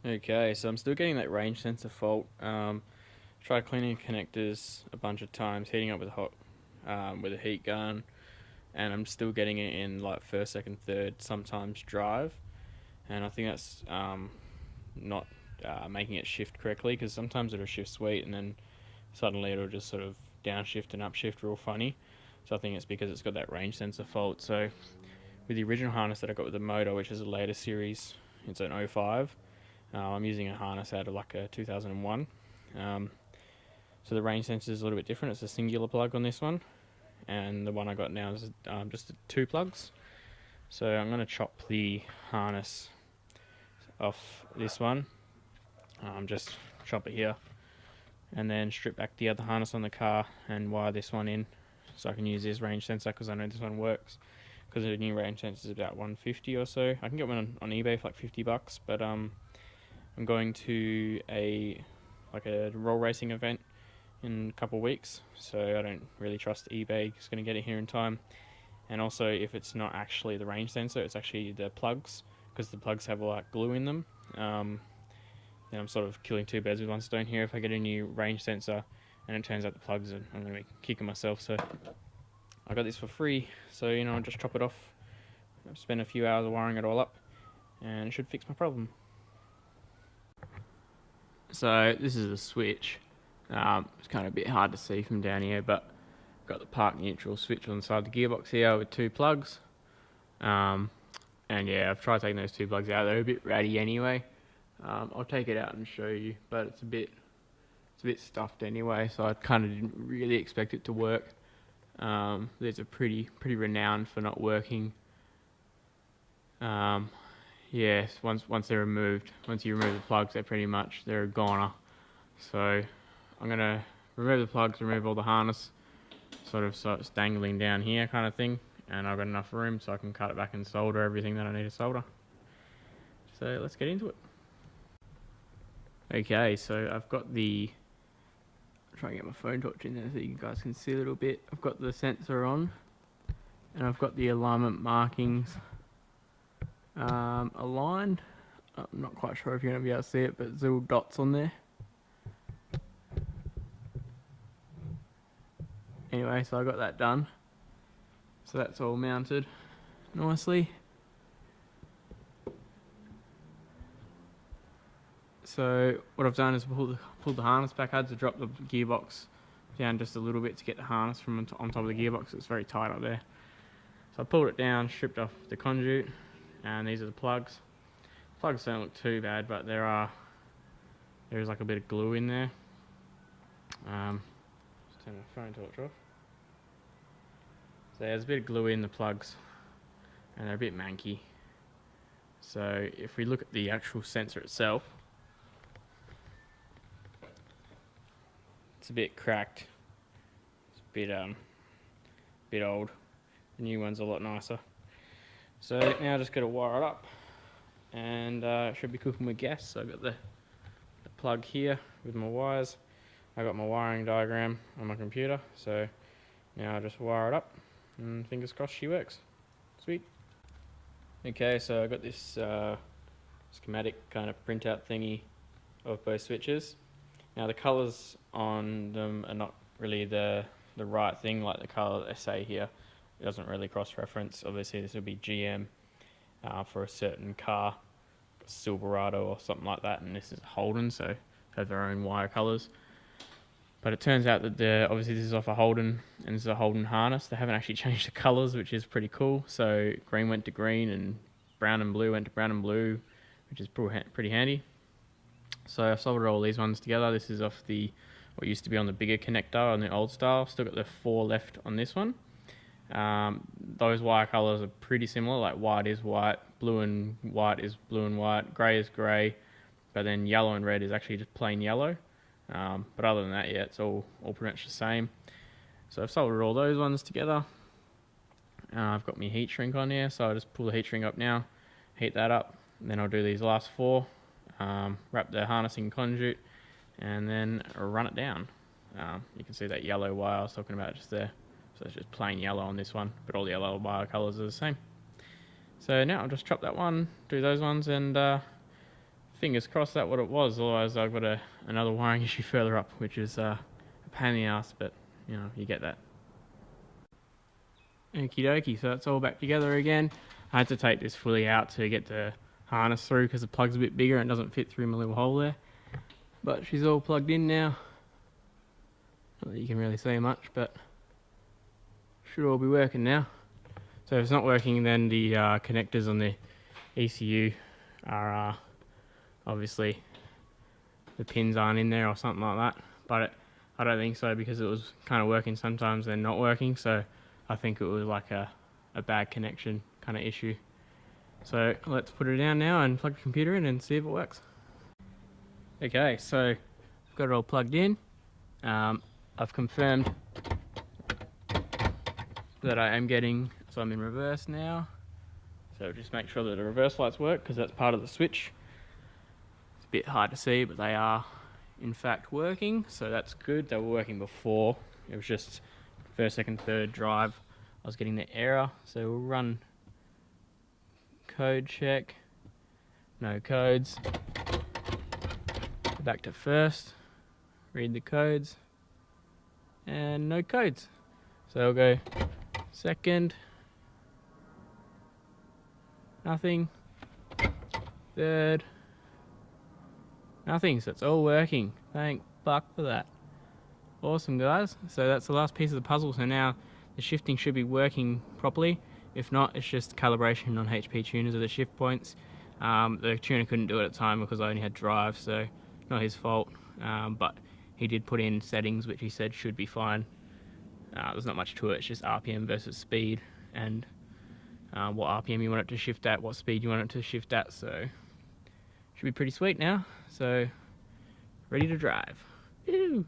Okay, so I'm still getting that range sensor fault. Tried cleaning connectors a bunch of times, heating up with with a heat gun, and I'm still getting it in like first, second, third, sometimes drive, and I think that's not making it shift correctly because sometimes it'll shift sweet and then suddenly it'll just sort of downshift and upshift real funny. So I think it's because it's got that range sensor fault. So with the original harness that I got with the motor, which is a later series, it's an '05. I'm using a harness out of like a 2001. So the range sensor is a little bit different. It's a singular plug on this one, and the one I got now is just two plugs. So I'm going to chop the harness off this one. Just chop it here, and then strip back the other harness on the car and wire this one in, so I can use this range sensor because I know this one works. Because the new range sensor is about 150 or so. I can get one on eBay for like $50, but I'm going to a roll racing event in a couple of weeks, so I don't really trust eBay is going to get it here in time. And also, if it's not actually the range sensor, it's actually the plugs, because the plugs have like glue in them. Then I'm sort of killing two birds with one stone here. If I get a new range sensor and it turns out the plugs, I'm going to be kicking myself. So I got this for free, so I'll just chop it off. I've spent a few hours wiring it all up, and it should fix my problem. So this is the switch. It's kind of a bit hard to see from down here, but I've got the park neutral switch on the side of the gearbox here with two plugs. And yeah, I've tried taking those two plugs out. They're a bit ratty anyway. I'll take it out and show you, but it's a bit stuffed anyway, so I kind of didn't really expect it to work. These are pretty renowned for not working. Yes, once they're removed, once you remove the plugs, they're a goner. So I'm gonna remove the plugs, remove all the harness, so it's dangling down here kind of thing, and I've got enough room so I can cut it back and solder everything that I need to solder. So let's get into it. Okay, so I've got I'll try and get my phone torch in there so you guys can see a little bit. I've got the sensor on, and I've got the alignment markings aligned. I'm not quite sure if you're going to be able to see it, but there's little dots on there. Anyway, so I got that done. So that's all mounted nicely. So what I've done is pulled the harness back. I had to drop the gearbox down just a little bit to get the harness from on top of the gearbox. It's very tight up there. So I pulled it down, stripped off the conduit, and these are the plugs. Plugs don't look too bad, but there is like a bit of glue in there. Just turn the phone torch off. So there's a bit of glue in the plugs, and they're a bit manky. So if we look at the actual sensor itself, it's a bit cracked. It's a bit old. The new one's a lot nicer. So now I just got to wire it up, and it should be cooking with gas. So I've got the plug here with my wires. I got my wiring diagram on my computer. So now I just wire it up, and fingers crossed she works. Sweet. Okay, so I got this schematic kind of printout thingy of both switches. Now the colours on them are not really the right thing, like the colour they say here. It doesn't really cross-reference. Obviously this would be GM for a certain car, Silverado or something like that, and this is Holden, so they have their own wire colours. But it turns out that obviously this is off a Holden, and this is a Holden harness. They haven't actually changed the colours, which is pretty cool. So green went to green, and brown and blue went to brown and blue, which is pretty handy. So I've soldered all these ones together. This is off what used to be on the bigger connector on the old style. Still got the 4 left on this one. Those wire colours are pretty similar, like white is white, blue and white is blue and white, grey is grey, but then yellow and red is actually just plain yellow. But other than that, yeah, it's all pretty much the same. So I've soldered all those ones together. I've got my heat shrink on here, so I'll just pull the heat shrink up now, heat that up, and then I'll do these last 4, wrap the harnessing conduit, and then run it down. You can see that yellow wire I was talking about just there. So it's just plain yellow on this one, but all the yellow wire colours are the same. So now I'll just chop that one, do those ones, and fingers crossed that what it was, otherwise I've got another wiring issue further up, which is a pain in the ass, but you know, you get that. Okie dokie, so it's all back together again. I had to take this fully out to get the harness through because the plug's a bit bigger and it doesn't fit through my little hole there. But she's all plugged in now. Not that you can really see much, but should all be working now. So if it's not working, then the connectors on the ECU are obviously the pins aren't in there or something like that. But I don't think so, because it was kind of working sometimes then not working. So I think it was like a bad connection kind of issue. So let's put it down now and plug the computer in and see if it works. Okay, so I've got it all plugged in. I've confirmed that I am getting, so I'm in reverse now. So just make sure that the reverse lights work, because that's part of the switch. It's a bit hard to see, but they are in fact working, so that's good. They were working before. It was just first, second, third drive I was getting the error. So we'll run code check, no codes. Go back to first, read the codes, and no codes. So I'll go second, nothing, third, nothing. So it's all working. Thank fuck for that. Awesome, guys. So that's the last piece of the puzzle. So now the shifting should be working properly. If not, it's just calibration on HP tuners of the shift points. The tuner couldn't do it at the time because I only had drive, so not his fault. But he did put in settings which he said should be fine. There's not much to it. It's just RPM versus speed, and what RPM you want it to shift at, what speed you want it to shift at. So should be pretty sweet now. So ready to drive. Woo!